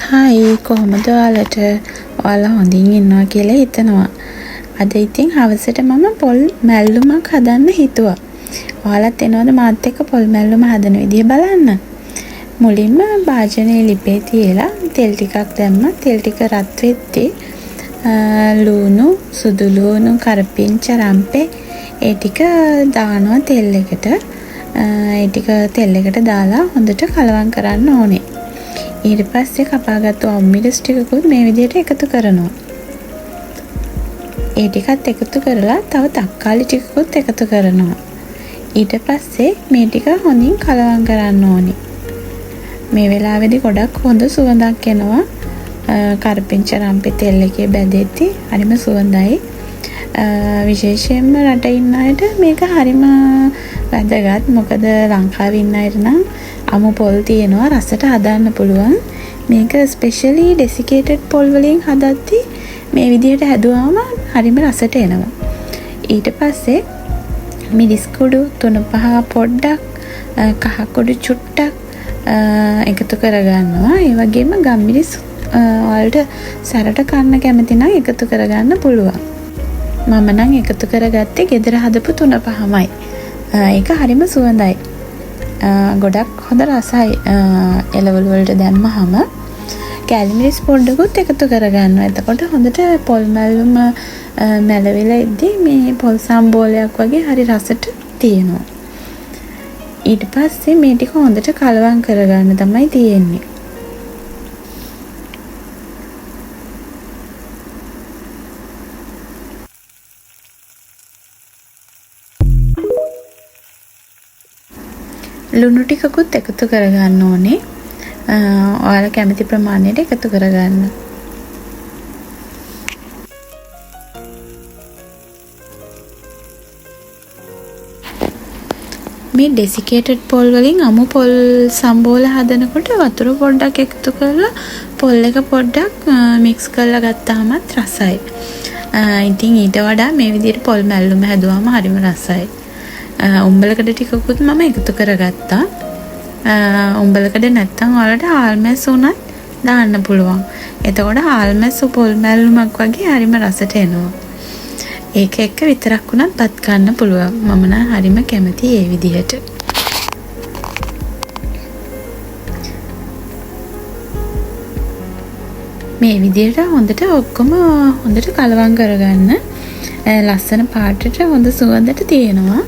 Hi කොහොමද ඔයාලා හොඳින් ඉන්නවා කියලා හිතනවා. අද ඉතින් හවසට මම පොල් මැල්ලුමක් හදන්න හිතුවා. ඔයාලත් එනවද මාත් එක්ක පොල් මැල්ලුම හදන විදිය බලන්න? මුලින්ම භාජනයේ ලිපේ තියලා තෙල් ටිකක් දැම්මා. තෙල් ටික රත් වෙද්දී ලුණු, සුදු ලුණු, කරපිංචා, රම්පේ ඒ ටික දානවා තෙල් එකට. ඒ ටික තෙල් එකට දාලා හොඳට කලවම් කරන්න ඕනේ. ඊට පස්සේ කපාගත්තු අම්මිරිස් ටිකකුත් මේ විදිහට එකතු කරනවා. ඒ ටිකත් එකතු කරලා තව තක්කාලි ටිකකුත් එකතු කරනවා. ඊට පස්සේ මේ ටික හොඳින් කලවම් කරන්න ඕනේ. මේ වෙලාවේදී ගොඩක් හොඳ සුවඳක් එනවා. කරපිංචා රම්පේ තෙල් එකේ බැදෙද්දී හරිම සුවඳයි. විශේෂයෙන්ම රටේ ඉන්න අයට මේක හරිම වැදගත්. මොකද ලංකාවේ ඉන්න අයට නම් අමු පොල් තියෙනවා රසට හදන්න පුළුවන්. මේක ස්පෙෂලි ඩෙසිකේටඩ් පොල් වලින් හදද්දී මේ විදිහට හැදුවාම හරිම රසට එනවා. ඊට පස්සේ මිරිස් කුඩු 3-5 පොඩ්ඩක්, කහ කුඩු චුට්ටක් එකතු කරගන්නවා. ඒ වගේම ගම්මිරිස් වලට සැරට කන්න කැමති නම් එකතු කරගන්න පුළුවන්. මම නම් එකතු කරගත්තේ ගෙදර හදපු 3-5මයි. ඒක හරිම සුවඳයි. ගොඩක් හොඳ රසයි. එළවලු වලට දැම්මහම කැලිමිරිස් පොඩ්ඩකුත් එකතු කරගන්නවා. එතකොට හොඳට පොල් මැල්ලුම මැලවිලා ඉද්දී මේ පොල් සම්බෝලයක් වගේ හරි රසට තියෙනවා. ඊට පස්සේ මේ ටික හොඳට කලවම් කරගන්න තමයි තියෙන්නේ. ලුණු ටිකකුත් එකතු කරගන්න ඕනේ. ඔයාලා කැමති ප්‍රමාණයට එකතු කරගන්න. මේ ඩෙසිකේටඩ් පොල් වලින් අමු පොල් සම්බෝල හදනකොට වතුර පොඩ්ඩක් එකතු කරලා පොල් එක පොඩ්ඩක් මික්ස් කරලා ගත්තාමත් රසයි. ඉතින් ඊට වඩා මේ විදිහට පොල් මැල්ලුම හැදුවාම හරිම රසයි. උඹලකඩ ටිකකුත් මම එකතු කරගත්තා. උඹලකඩ නැත්තම් ඔයාලට හාල්මැස් උනත් දාන්න පුළුවන්. එතකොට හාල්මැස් පොල් මැල්ලුමක් වගේ හරිම රසට එනවා. ඒක එක්ක විතරක් උනත් බත් කන්න පුළුවන්. මම නම් හරිම කැමතියි ඒ විදිහට. මේ විදිහට හොඳට ඔක්කොම හොඳට කලවම් කරගන්න. ලස්සන පාටට හොඳ සුවඳට තියෙනවා.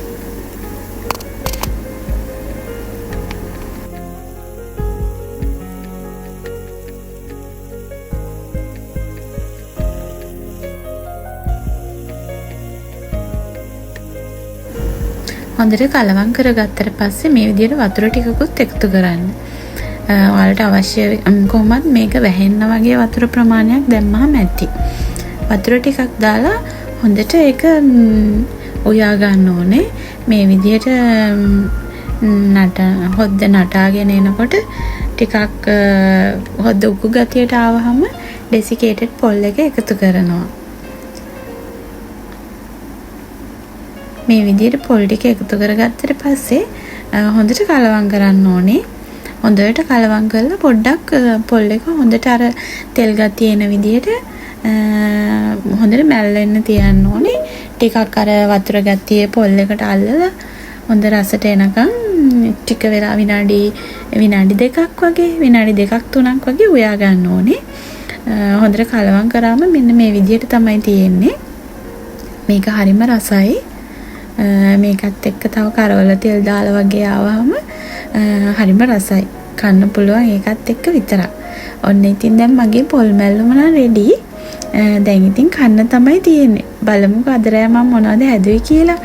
හොඳට කලවම් කරගත්තට පස්සේ මේ විදිහට වතුර ටිකකුත් එකතු කරන්න. ඔයාලට අවශ්‍ය කොහොමද මේක වැහෙන්න වගේ වතුර ප්‍රමාණයක් දැම්මම ඇති. වතුර ටිකක් දාලා හොඳට ඒක උයා ගන්න ඕනේ. මේ විදිහට හොද්ද නටාගෙන එනකොට ටිකක් හොද්ද උකු ගතියට ආවහම ඩෙසිකේටඩ් පොල් එක එකතු කරනවා. මේ විදිහට පොල් ටික එකතු කරගත්තට පස්සේ හොඳට කලවම් කරන්න ඕනේ. හොඳට කලවම් කරලා පොඩ්ඩක් පොල් එක හොඳට අර තෙල් ගතිය එන විදිහට හොඳට මැල්ලෙන්න තියන්න ඕනේ. ටිකක් අර වතුර ගතිය පොල් එකට අල්ලලා හොඳ රසට එනකන් ටික වෙලා විනාඩි 2ක් වගේ විනාඩි 2-3ක් වගේ උයා ගන්න ඕනේ. හොඳට කලවම් කරාම මෙන්න මේ විදිහට තමයි තියෙන්නේ. මේක හරිම රසයි. මේකත් එක්ක තව කරවල තෙල් දාලා වගේ ආවම හරිම රසයි. කන්න පුළුවන් ඒකත් එක්ක විතරක්. ඔන්න ඉතින් දැන් මගේ පොල් මැල්ලුම නම් රෙඩි. දැන් ඉතින් කන්න තමයි තියෙන්නේ. බලමුකෝ අද රෑ මම මොනවද හැදුවේ කියලා.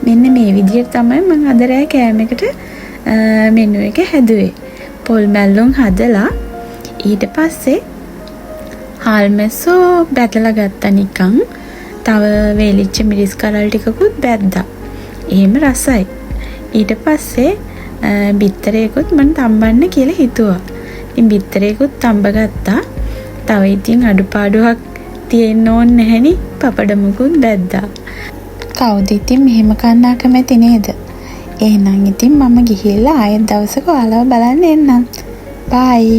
මෙන්න මේ විදිහට තමයි මම අද රෑ කෑමකට මෙනු එක හැදුවේ. පොල් මැල්ලුම් හදලා ඊට පස්සේ හාල්මැස්සෝ බැදලා ගත්තා නිකන්. තව වේලිච්ච මිරිස් කරල් ටිකකුත් බැද්දා. එහෙම රසයි. ඊට පස්සේ බිත්තරයකුත් මම තම්බන්න කියලා හිතුවා. ඉතින් බිත්තරයකුත් තම්බ ගත්තා. තව ඉතින් අඩුපාඩුවක් තියෙන්න ඕනේ නැහෙනි. පපඩමුකුත් බැද්දා. කවුද ඉතින් මෙහෙම කන්න කැමති නේද? එහෙනම් ඉතින් මම ගිහිල්ලා ආයෙත් දවසක ඔයාලව බලන්න එන්නම්. බයි.